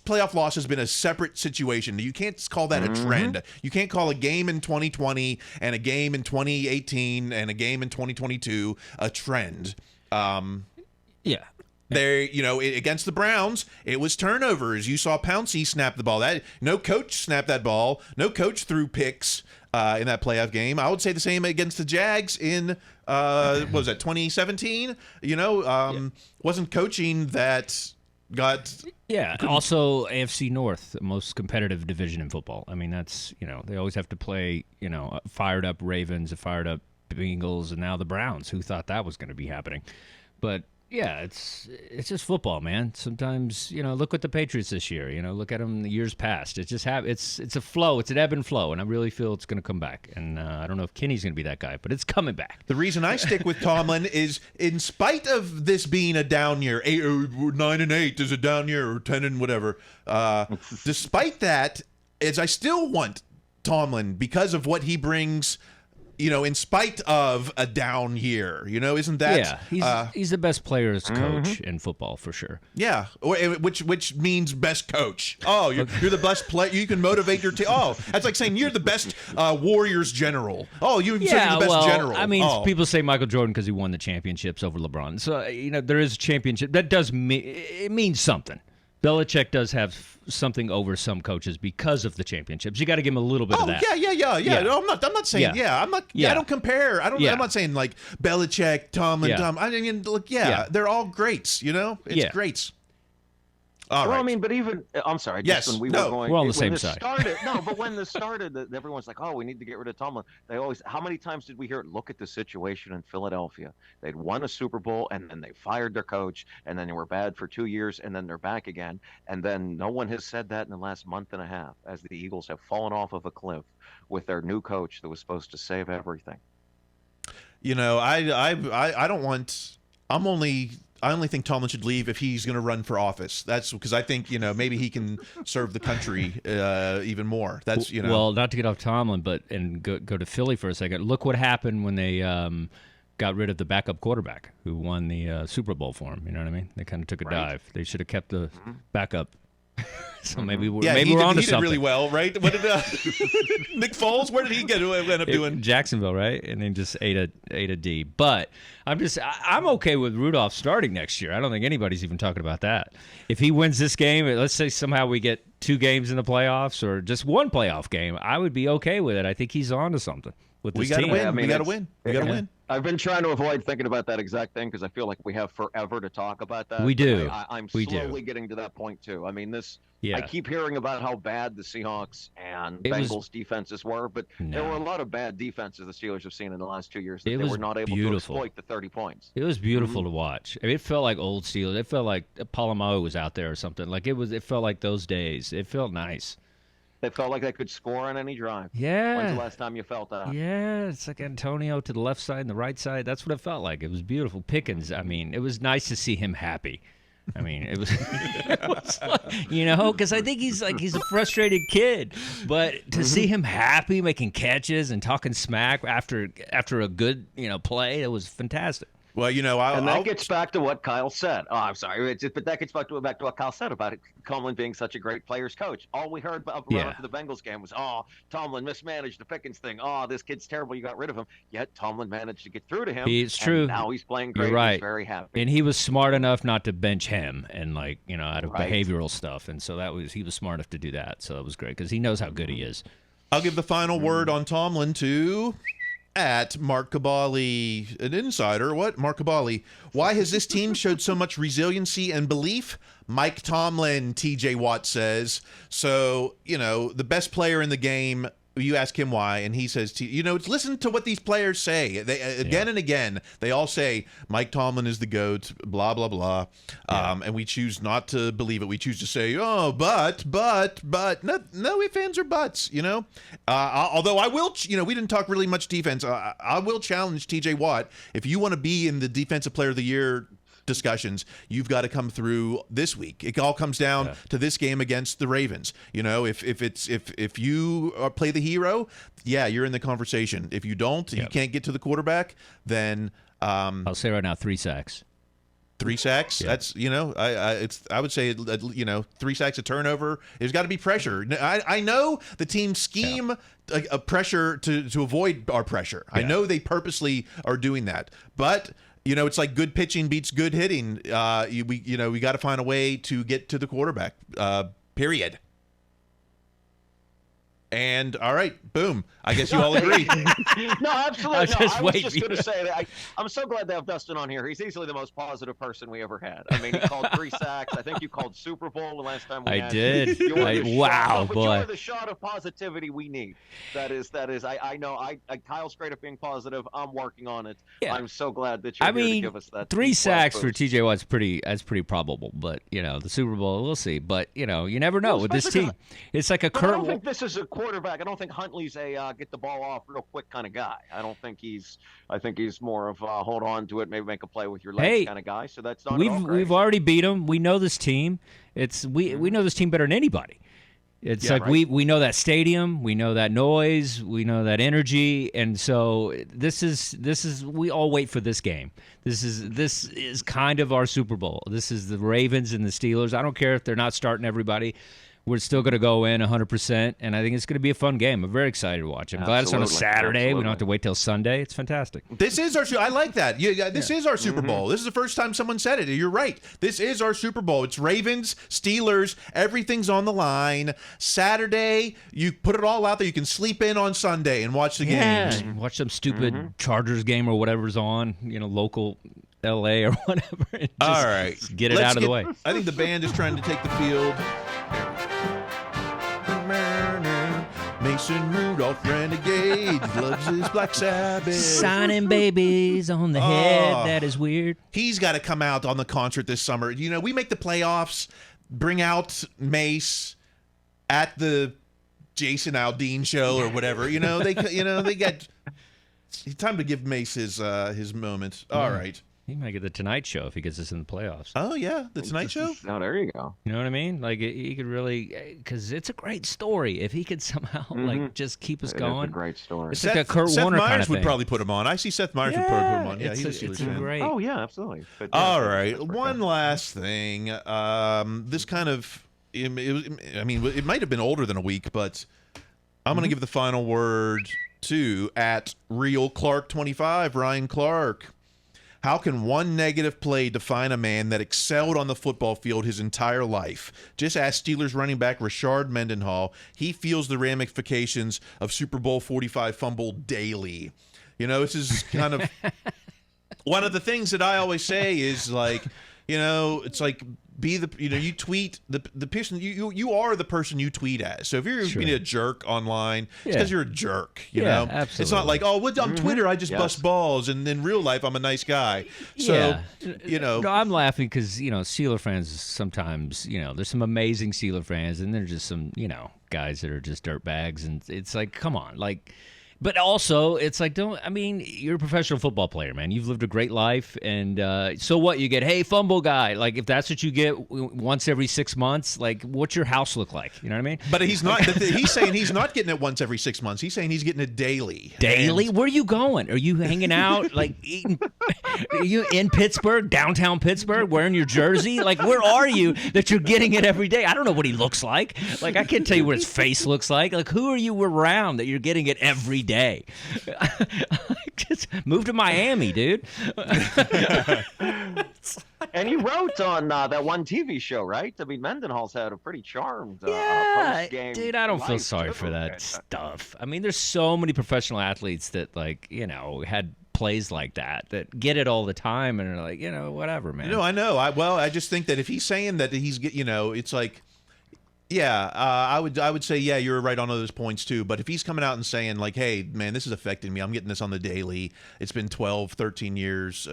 playoff loss has been a separate situation. You can't call that a trend. You can't call a game in 2020 and a game in 2018 and a game in 2022 a trend. Yeah. There, against the Browns, it was turnovers. You saw Pouncey snap the ball. No coach snapped that ball. No coach threw picks in that playoff game. I would say the same against the Jags in what was that, 2017? Wasn't coaching that got. Yeah. Also, AFC North, the most competitive division in football. I mean, that's they always have to play fired up Ravens, fired up Bengals, and now the Browns. Who thought that was going to be happening? But yeah, it's just football, man. Sometimes look at the Patriots this year. Look at them the years past. It's just it's a flow. It's an ebb and flow, and I really feel it's going to come back. And I don't know if Kenny's going to be that guy, but it's coming back. The reason I stick with Tomlin is, in spite of this being a down year, 9-8 is a down year, or 10 and whatever. Despite that, I still want Tomlin because of what he brings. In spite of a down year, isn't that? Yeah, he's the best player's coach in football for sure. Yeah, which means best coach. Oh, you're the best player. You can motivate your team. Oh, that's like saying you're the best Warriors general. Oh, you're the best general. I mean, people say Michael Jordan because he won the championships over LeBron. So there is a championship that does it means something. Belichick does have something over some coaches because of the championships. You got to give him a little bit of that. Yeah. No, I'm not saying. Yeah, I'm not. Yeah. I don't compare. I'm not saying like Belichick, Tomlin. I mean, look. Yeah, they're all greats. It's greats. All right. I mean, but even I'm sorry. Yes, Just when no, we're on the same this side. But when this started, everyone's like, "Oh, we need to get rid of Tomlin." They always. How many times did we hear? Look at the situation in Philadelphia. They'd won a Super Bowl, and then they fired their coach, and then they were bad for 2 years, and then they're back again. And then no one has said that in the last month and a half, as the Eagles have fallen off of a cliff with their new coach that was supposed to save everything. You know, I don't want. I only think Tomlin should leave if he's going to run for office. That's because I think, you know, maybe he can serve the country even more. That's, you know. Well, not to get off Tomlin, but go to Philly for a second. Look what happened when they got rid of the backup quarterback who won the Super Bowl for him. You know what I mean? They kind of took a dive. They should have kept the backup. So maybe we're on to something. He did really well, right? What did Nick Foles? Where did he end up doing? Jacksonville, right? And then just ate a D. But I'm okay with Rudolph starting next year. I don't think anybody's even talking about that. If he wins this game, let's say somehow we get 2 games in the playoffs or just 1 playoff game, I would be okay with it. I think he's on to something with this team. Win. We got to win. We got to win. I've been trying to avoid thinking about that exact thing because I feel like we have forever to talk about that. We do. I'm slowly getting to that point too. I mean, I keep hearing about how bad the Seahawks and Bengals defenses were, but there were a lot of bad defenses the Steelers have seen in the last 2 years that they were not able to exploit the 30 points. It was beautiful to watch. I mean, it felt like old Steelers. It felt like Polamalu was out there or something. Like it felt like those days. It felt nice. They felt like they could score on any drive. Yeah. When's the last time you felt that? Yeah, it's like Antonio to the left side and the right side. That's what it felt like. It was beautiful. Pickens, I mean, it was nice to see him happy. I mean, it was like, you know, because I think he's a frustrated kid. But to see him happy, making catches and talking smack after a good, play, it was fantastic. Well, that gets back to what Kyle said. Oh, I'm sorry, but that gets back to what Kyle said about Tomlin being such a great players coach. All we heard about after the Bengals game was, Tomlin mismanaged the Pickens thing. This kid's terrible. You got rid of him. Yet Tomlin managed to get through to him. It's true. Now he's playing great. You're right. He's very happy. And he was smart enough not to bench him and out of behavioral stuff. And so he was smart enough to do that. So that was great because he knows how good he is. I'll give the final word on Tomlin to at Mark Cabali, an insider. What? Mark Cabali. Why has this team showed so much resiliency and belief? Mike Tomlin, TJ Watt says. So, the best player in the game, you ask him why, and he says, listen to what these players say. They again and again, they all say, Mike Tomlin is the GOAT, blah, blah, blah. Yeah. And we choose not to believe it. We choose to say, but, no ifs, ands, or buts, although I will, we didn't talk really much defense. I will challenge TJ Watt. If you want to be in the Defensive Player of the Year discussions, you've got to come through this week. It all comes down to this game against the Ravens. If you play the hero, you're in the conversation. If you don't, you can't get to the quarterback, then I'll say right now 3 sacks. 3 sacks. Yeah. That's I would say 3 sacks, a turnover. There's got to be pressure. I know the team scheme a pressure to avoid our pressure. Yeah. I know they purposely are doing that, but. It's like good pitching beats good hitting. We got to find a way to get to the quarterback. Period. And all right, boom. I guess you all agree. No, absolutely. I was just going to say that I'm so glad to have Dustin on here. He's easily the most positive person we ever had. I mean, he called 3 sacks. I think you called Super Bowl the last time we had did. Wow, boy. You're the shot of positivity we need. That is. I know. Kyle's great at being positive. I'm working on it. Yeah. I'm so glad that you're here to give us that. 3 sacks for TJ Watt's pretty probable. But the Super Bowl, we'll see. But you never know with this team. It's like a curve. I don't think this is a quarterback. I don't think Huntley's a get the ball off real quick kind of guy. I think he's more of a hold on to it, maybe make a play with your legs kind of guy. So that's not. We've already beat them. We know this team. We know this team better than anybody. It's we know that stadium, we know that noise, we know that energy, and so this is we all wait for this game. This is kind of our Super Bowl. This is the Ravens and the Steelers. I don't care if they're not starting everybody. We're still going to go in 100%, and I think it's going to be a fun game. I'm very excited to watch it. I'm glad it's on a Saturday. Absolutely. We don't have to wait till Sunday. It's fantastic. This is our I like that. This is our Super Bowl. This is the first time someone said it. You're right. This is our Super Bowl. It's Ravens, Steelers. Everything's on the line. Saturday, you put it all out there. You can sleep in on Sunday and watch the games. Watch some stupid Chargers game or whatever's on, local L.A. or whatever. And just All right. get it out of the way. I think the band is trying to take the field. Mason Rudolph Renegade loves his Black Sabbath. Signing babies on the head. That is weird. He's got to come out on the concert this summer. You know, we make the playoffs, bring out Mace at the Jason Aldean show or whatever. You know, they get time to give Mace his moment. All right. He might get the Tonight Show if he gets us in the playoffs. Oh, yeah, the Tonight Show? Oh, there you go. You know what I mean? Like, he could really, because it's a great story. If he could somehow, like, just keep us going. It's a great story. It's like a Kurt Warner Myers kind of would thing. probably put him on. I see Seth Meyers would probably put him on. Yeah, he's a Steelers fan. Great. Oh, yeah, absolutely. But, All right, one last thing. This kind of, I mean, it might have been older than a week, but I'm going to give the final word to @RealClark25, Ryan Clark. How can one negative play define a man that excelled on the football field his entire life? Just ask Steelers running back Rashard Mendenhall. He feels the ramifications of Super Bowl 45 fumble daily. You know, this is kind of one of the things that I always say is like, you know, it's like you tweet the person you are the person you tweet as. So if you're being a jerk online, it's because you're a jerk. You know, absolutely. It's not like, oh, on Twitter I just bust balls, and in real life I'm a nice guy. So you know, no, I'm laughing because Steeler fans sometimes there's some amazing Steeler fans, and there's just some guys that are just dirtbags, and it's like, come on, like. But also, it's like, you're a professional football player, man. You've lived a great life, and so what? You get, hey, fumble guy. Like, if that's what you get once every 6 months, like, what's your house look like? You know what I mean? But he's not. He's saying he's not getting it once every 6 months. He's saying he's getting it daily. Daily? Where are you going? Are you hanging out, like, eating? Are you in Pittsburgh, downtown Pittsburgh, wearing your jersey? Like, where are you that you're getting it every day? I don't know what he looks like. Like, I can't tell you what his face looks like. Like, who are you around that you're getting it every day? Just move to Miami, dude. And he wrote on that one TV show, right? I mean, Mendenhall's had a pretty charmed post-game dude, I don't feel life, sorry too. for that stuff. I mean, there's so many professional athletes that, like, had plays like that get it all the time and are like, whatever, man. I know. I just think that if he's saying that he's, it's like, yeah, I would say, yeah, you're right on those points too. But if he's coming out and saying like, hey, man, this is affecting me. I'm getting this on the daily. It's been 12, 13 years.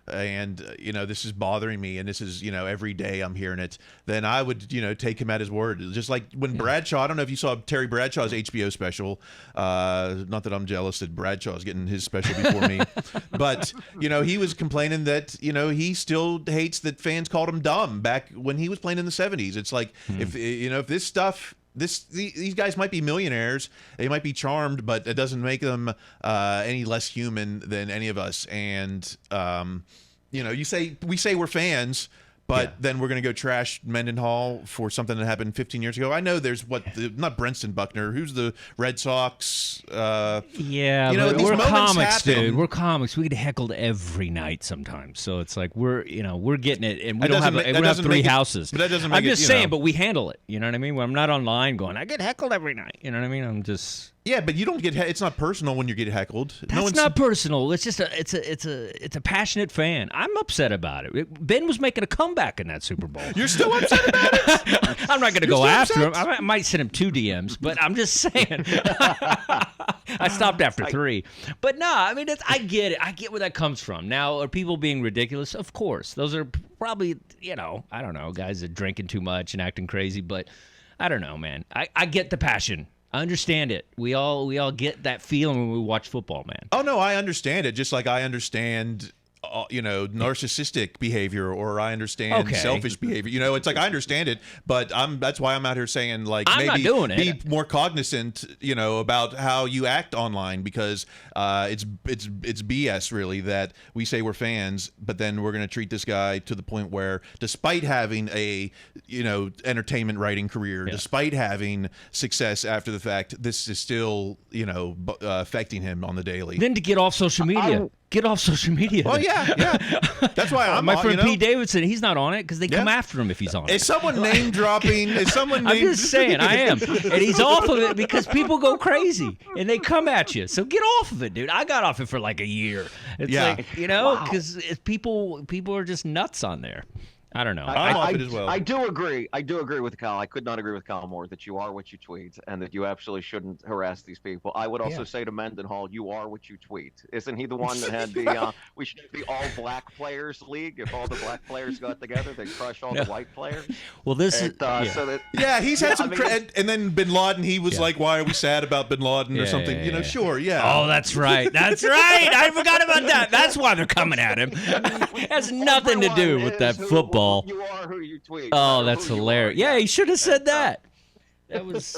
And this is bothering me, and this is every day I'm hearing it, then I would take him at his word. Just like when Bradshaw, I don't know if you saw Terry Bradshaw's HBO special, not that I'm jealous that Bradshaw's getting his special before me, but he was complaining that he still hates that fans called him dumb back when he was playing in the 70s. It's like if this stuff, these guys might be millionaires, they might be charmed, but it doesn't make them any less human than any of us. And we say we're fans, but then we're going to go trash Mendenhall for something that happened 15 years ago. I know there's not Brenston Buckner, who's the Red Sox. But we're comics, dude. We're comics. We get heckled every night sometimes. So it's like we're getting it, and we don't have three houses. But that doesn't make I'm just saying, but we handle it. You know what I mean? When I'm not online going, I get heckled every night. You know what I mean? I'm just. Yeah, but you don't get. It's not personal when you get heckled. That's not personal. It's just it's a passionate fan. I'm upset about it. Ben was making a comeback in that Super Bowl. You're still upset about it? I'm not going to go after him. I might send him 2 DMs, but I'm just saying. I stopped after 3. But no, I mean, I get it. I get where that comes from. Now, are people being ridiculous? Of course. Those are probably, I don't know, guys that are drinking too much and acting crazy. But I don't know, man. I get the passion. I understand it. We all get that feeling when we watch football, man. Oh no, I understand it. Just like I understand, narcissistic behavior, or I understand selfish behavior. It's like I understand it, but that's why I'm out here saying like I'm maybe not doing it. Be more cognizant, about how you act online, because it's BS really that we say we're fans, but then we're going to treat this guy to the point where, despite having a entertainment writing career, despite having success after the fact, this is still affecting him on the daily. Then to get off social media. get off social media. Oh yeah. That's why I'm my on, friend you know? Pete Davidson. He's not on it because they come after him if he's on it. Is someone name dropping? I'm just saying, I am, and he's off of it because people go crazy and they come at you. So get off of it, dude. I got off it for like a year. It's like, because people are just nuts on there. I don't know. I'm off it as well. I do agree. I do agree with Kyle. I could not agree with Kyle more that you are what you tweet and that you absolutely shouldn't harass these people. I would also say to Mendenhall, you are what you tweet. Isn't he the one that had the we should be all black players league? If all the black players got together, they'd crush all the white players. Well, this is so that, he's had some and then Bin Laden, he was like, why are we sad about Bin Laden or something? You know, sure, Oh, that's right. That's right. I forgot about that. That's why they're coming at him. It has nothing to do with that football. You are who you tweet. Oh, that's hilarious. Yeah, he should have said that.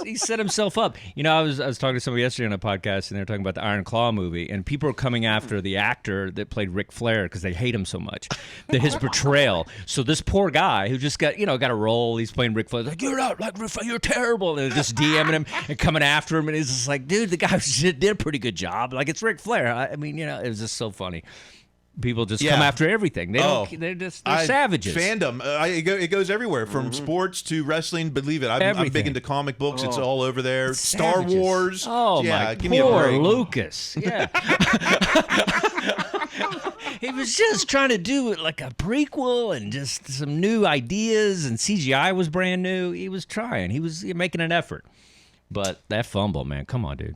He set himself up. You know, I was talking to somebody yesterday on a podcast, and they were talking about the Iron Claw movie, and people are coming after the actor that played Ric Flair because they hate him so much, that his portrayal. So this poor guy who just got a role, he's playing Ric Flair, like, you're not like Ric Flair, you're terrible, and they're just DMing him and coming after him, and he's just like, dude, the guy did a pretty good job. Like, it's Ric Flair. I mean, you know, it was just so funny. People just come after everything. They're savages. Fandom. It goes everywhere from sports to wrestling. Believe it. I'm big into comic books. It's all over there. Star Wars. Oh, my give me a poor break. Lucas. Yeah. He was just trying to do it like a prequel and just some new ideas, and CGI was brand new. He was trying. He was making an effort. But that fumble, man. Come on, dude.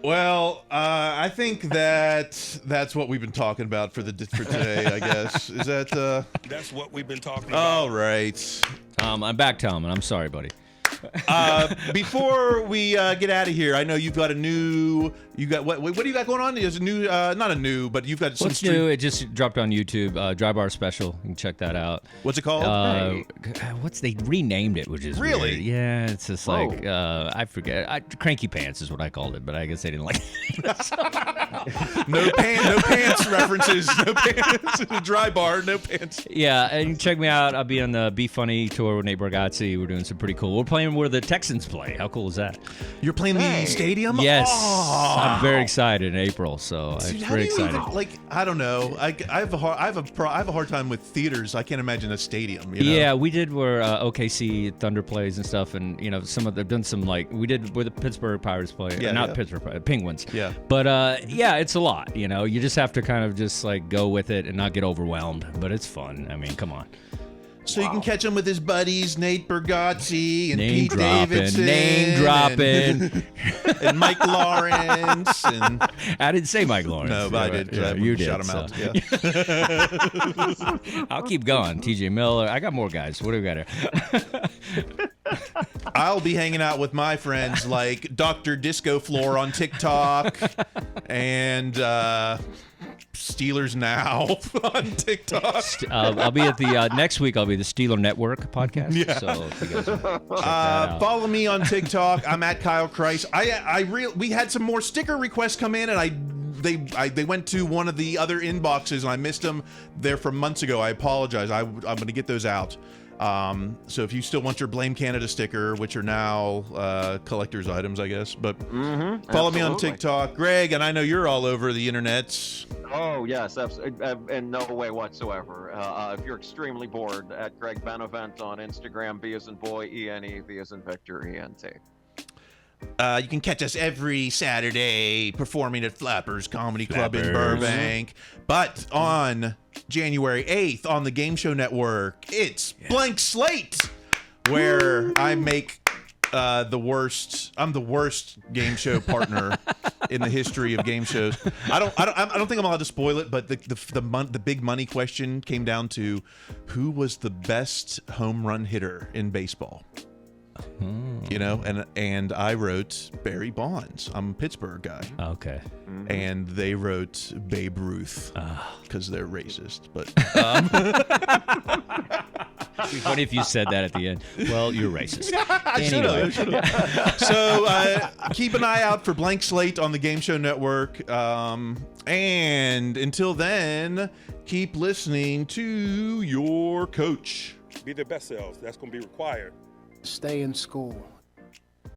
Well, I think that's what we've been talking about for today. I guess is that. That's what we've been talking about. All right. I'm back, Tom, and I'm sorry, buddy. Before we get out of here, I know you've got a new. You got what do you got going on? There's a new, not a new, but you've got some. What's new? It just dropped on YouTube. Drybar special. You can check that out. What's it called? They renamed it, which is really weird. Yeah. It's just like I forget. Crankypants is what I called it, but I guess they didn't like it. No pants references. No pants. Drybar. No pants. Yeah, and you can check me out. I'll be on the Be Funny tour with Nate Bargatze. We're doing some pretty cool. We're playing where the Texans play. How cool is that? You're playing the stadium? Yes. Oh. I'm very excited in April, so I'm very excited. I don't know. I have a hard time with theaters. I can't imagine a stadium. You know? Yeah, we did where OKC Thunder plays and stuff, and you know they've done some we did where the Pittsburgh Pirates play. Not Pittsburgh Penguins. Yeah. But it's a lot. You know, you just have to kind of just go with it and not get overwhelmed. But it's fun. I mean, come on. So you can catch him with his buddies, Nate Bargatze and Pete Davidson. Name dropping. And Mike Lawrence. And I didn't say Mike Lawrence. No, but I did. Yeah, you did. Shout him out. Yeah. I'll keep going. TJ Miller. I got more guys. What do we got here? I'll be hanging out with my friends like Dr. Disco Floor on TikTok and Steelers Now on TikTok. I'll be at the next week. I'll be the Steeler Network podcast. Yeah. So if you guys check that out. Follow me on TikTok. I'm at Kyle Kreis. We had some more sticker requests come in, and they went to one of the other inboxes, and I missed them there from months ago. I apologize. I'm going to get those out. So if you still want your Blame Canada sticker, which are now collector's items, I guess, but follow me on TikTok, Greg, and I know you're all over the internets. Oh yes, in no way whatsoever. If you're extremely bored, at Greg Benevent on Instagram, B as in boy, E-N-E, V as in Victor, E-N-T. You can catch us every Saturday performing at Flappers Comedy Club in Burbank. But on January 8th on the Game Show Network, it's Blank Slate, where I make I'm the worst game show partner in the history of game shows. I don't think I'm allowed to spoil it, but the big money question came down to who was the best home run hitter in baseball. You know, and I wrote Barry Bonds. I'm a Pittsburgh guy. Okay. And they wrote Babe Ruth because they're racist. But it'd be funny if you said that at the end. Well, you're racist. I should've. So keep an eye out for Blank Slate on the Game Show Network. And until then, keep listening to your coach. Be their best selves. That's going to be required. Stay in school.